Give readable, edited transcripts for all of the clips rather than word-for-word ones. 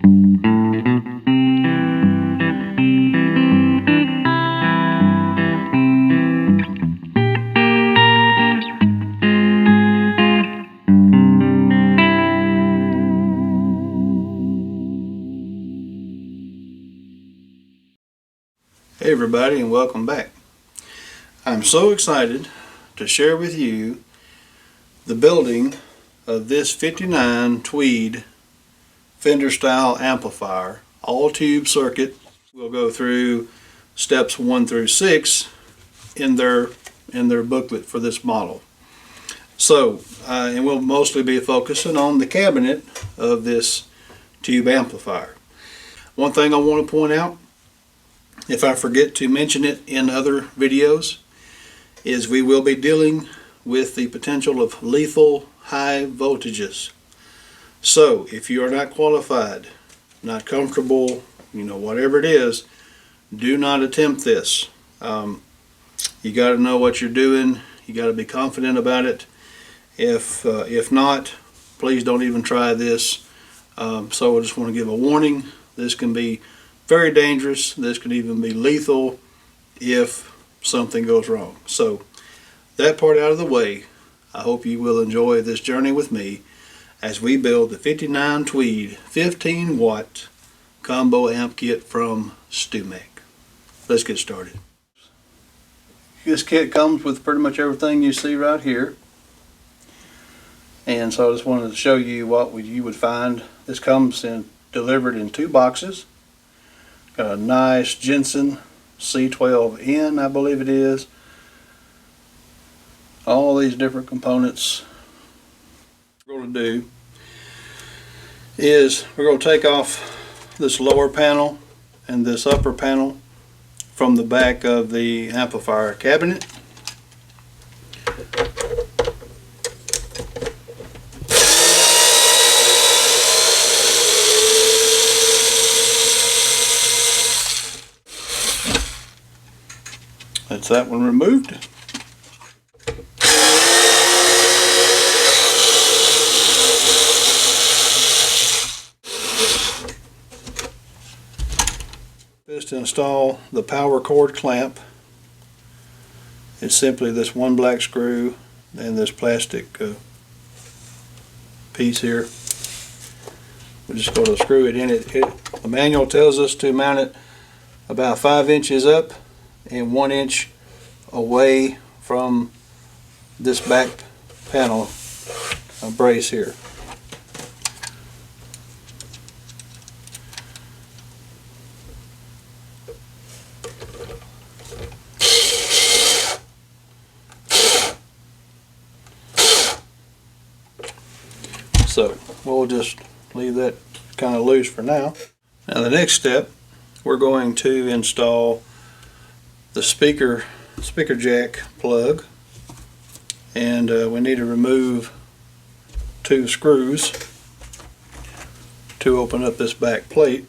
Hey everybody, and welcome back. I'm so excited to share with you the building of this 59 Tweed Fender style amplifier, all tube circuit. We'll go through steps 1 through 6 in their booklet for this model. So, and we'll mostly be focusing on the cabinet of this tube amplifier. One thing I want to point out, if I forget to mention it in other videos, is we will be dealing with the potential of lethal high voltages. So if you are not qualified, not comfortable, whatever it is, do not attempt this. You got to know what you're doing. You got to be confident about it. If not, please don't even try this. So I just want to give a warning. This can be very dangerous. This could even be lethal if something goes wrong. So that part out of the way, I hope you will enjoy this journey with me as we build the 59 Tweed 15 watt combo amp kit from STEWMAC. Let's get started. This kit comes with pretty much everything you see right here. And so I just wanted to show you what you would find. This comes delivered in 2 boxes. Got a nice Jensen C12N, I believe it is. All these different components. What we're going to do is we're going to take off this lower panel and this upper panel from the back of the amplifier cabinet. That's that one removed. Just to install the power cord clamp, it's simply this one black screw and this plastic piece here. We're just going to screw it in. The manual tells us to mount it about 5 inches up and 1 inch away from this back panel brace here. So we'll just leave that kind of loose for now. Now the next step, we're going to install the speaker jack plug, and we need to remove 2 screws to open up this back plate.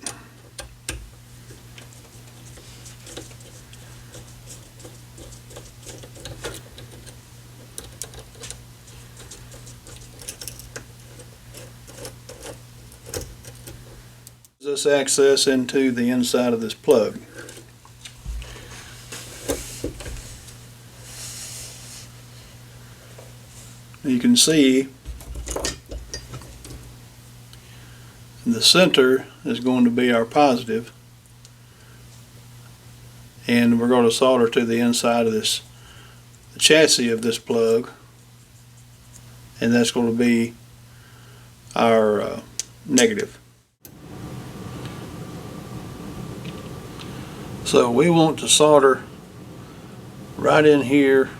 This access into the inside of this plug. You can see the center is going to be our positive, and we're going to solder to the inside of the chassis of this plug, and that's going to be our negative. So we want to solder right in here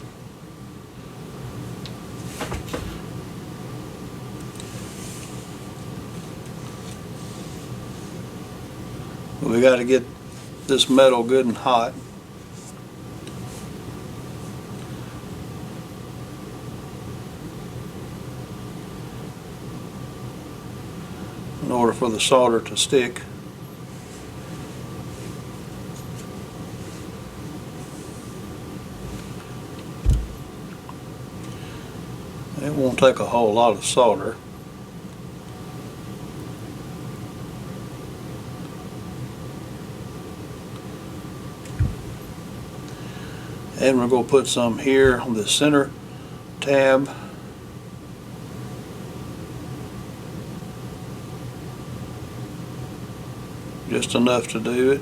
we got to get this metal good and hot. In order for the solder to stick. It won't take a whole lot of solder. And we're going to put some here on the center tab. Just enough to do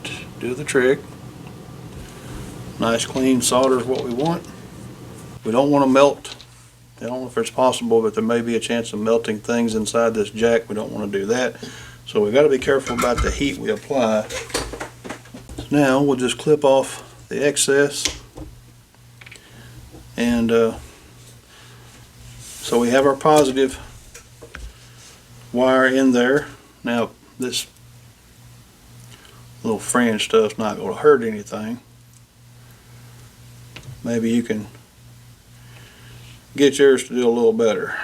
the trick. Nice clean solder is what we want. We don't want to melt. I don't know if it's possible, but there may be a chance of melting things inside this jack. We don't want to do that. So we've got to be careful about the heat we apply. So now we'll just clip off the excess. And so we have our positive wire in there. Now this little fringe stuff's not going to hurt anything. Maybe you can get yours to do a little better.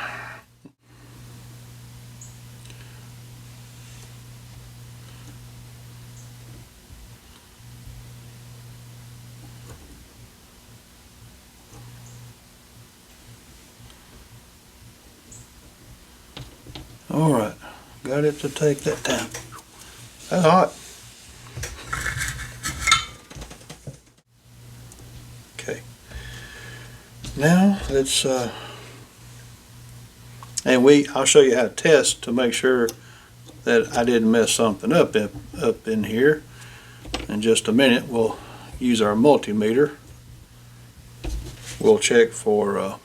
Alright, got it to take that time. That's hot. Okay. Now let's I'll show you how to test to make sure that I didn't mess something up in here. In just a minute we'll use our multimeter. We'll check for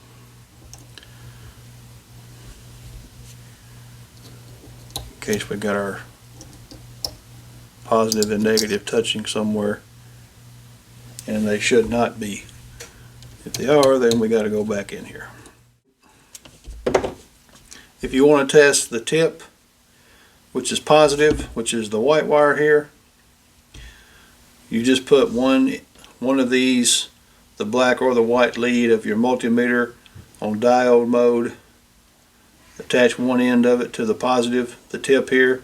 in case we got our positive and negative touching somewhere, and they should not be. If they are, then we got to go back in here. If you want to test the tip, which is positive, which is the white wire here, you just put one of these, the black or the white lead of your multimeter, on diode mode. Attach one end of it to the positive, the tip here,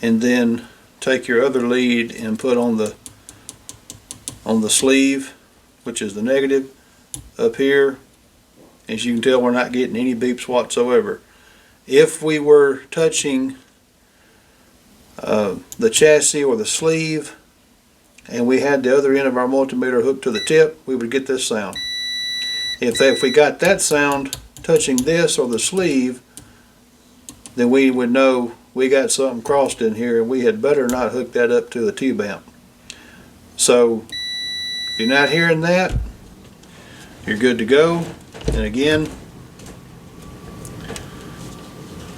and then take your other lead and put on the sleeve, which is the negative, up here. As you can tell, we're not getting any beeps whatsoever. If we were touching the chassis or the sleeve and we had the other end of our multimeter hooked to the tip, we would get this sound. If we got that sound touching this or the sleeve, then we would know we got something crossed in here, and we had better not hook that up to the tube amp. So if you're not hearing that, you're good to go. And again,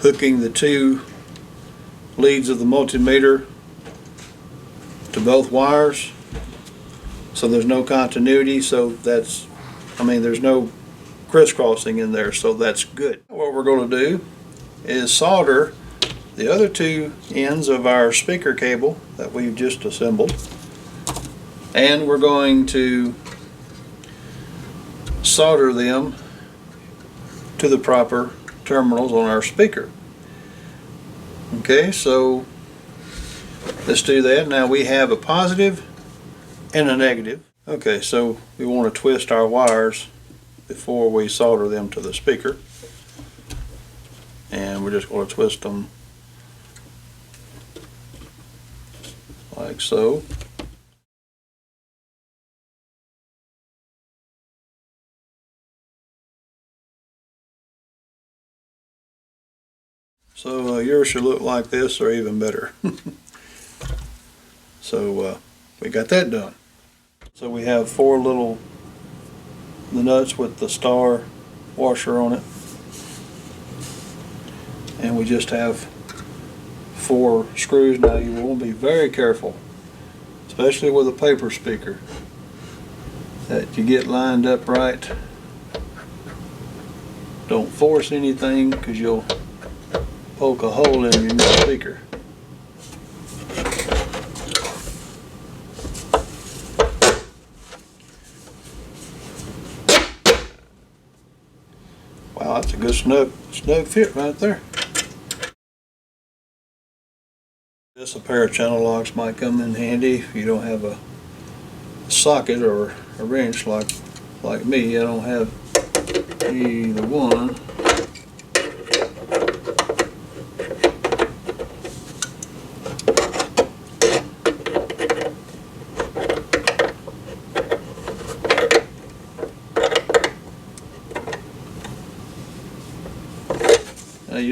hooking the two leads of the multimeter to both wires, so there's no continuity, so that's, there's no crisscrossing in there, so that's good. What we're going to do is solder the other two ends of our speaker cable that we've just assembled, and we're going to solder them to the proper terminals on our speaker. Okay, so let's do that. Now we have a positive and a negative. Okay, so we want to twist our wires before we solder them to the speaker, and we're just going to twist them like so. So yours should look like this or even better. So we got that done. So we have four little the nuts with the star washer on it, and we just have four screws. Now you want to be very careful, especially with a paper speaker, that you get lined up right. Don't force anything, because you'll poke a hole in your new speaker. Wow, that's a good snug fit right there. Just a pair of channel locks might come in handy if you don't have a socket or a wrench like me. I don't have either one.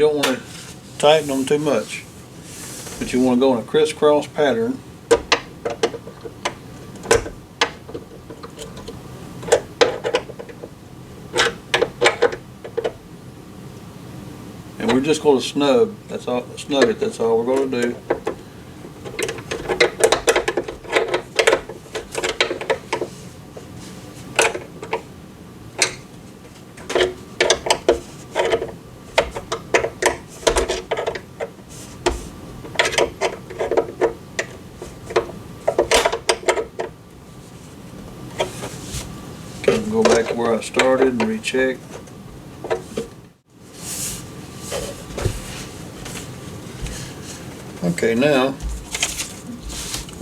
don't want to tighten them too much, but you want to go in a crisscross pattern. And we're just going to snug it. That's all we're going to do. Go back to where I started and recheck. Okay, now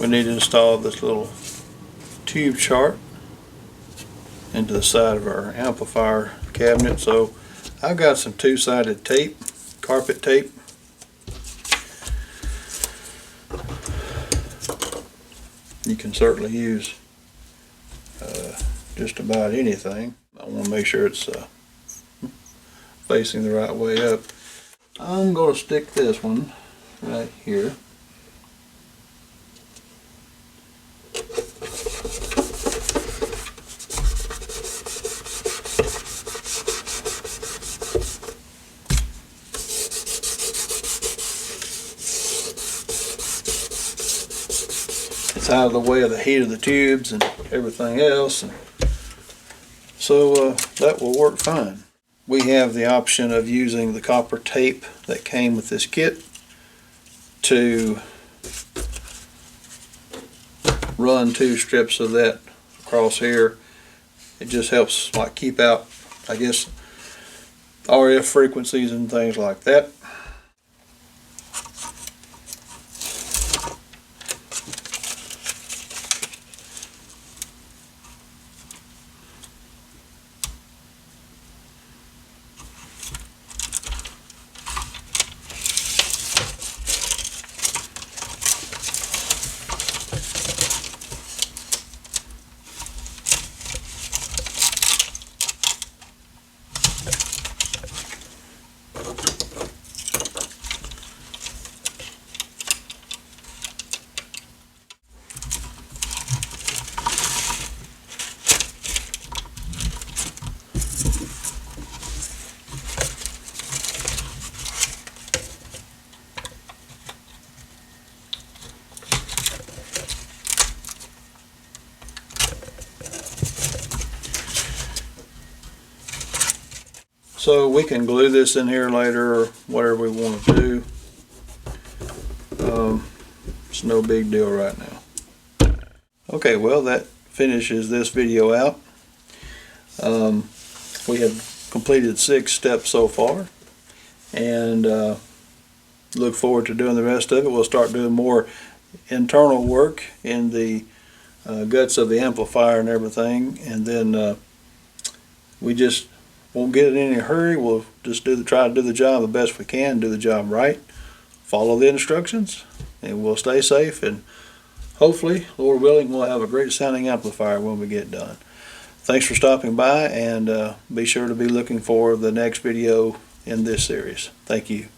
we need to install this little tube chart into the side of our amplifier cabinet. So I've got some two-sided tape, carpet tape. You can certainly use just about anything. I want to make sure it's facing the right way up. I'm going to stick this one right here. It's out of the way of the heat of the tubes and everything else, and so that will work fine. We have the option of using the copper tape that came with this kit to run 2 strips of that across here. It just helps like keep out, I guess, RF frequencies and things like that. So we can glue this in here later or whatever we want to do. It's no big deal right now. Okay, well, that finishes this video out. We have completed 6 steps so far, and look forward to doing the rest of it. We'll start doing more internal work in the guts of the amplifier and everything, and then we just won't get in any hurry. We'll just try to do the job the best we can, do the job right, follow the instructions, and we'll stay safe, and hopefully, Lord willing, we'll have a great sounding amplifier when we get done. Thanks for stopping by, and be sure to be looking for the next video in this series. Thank you.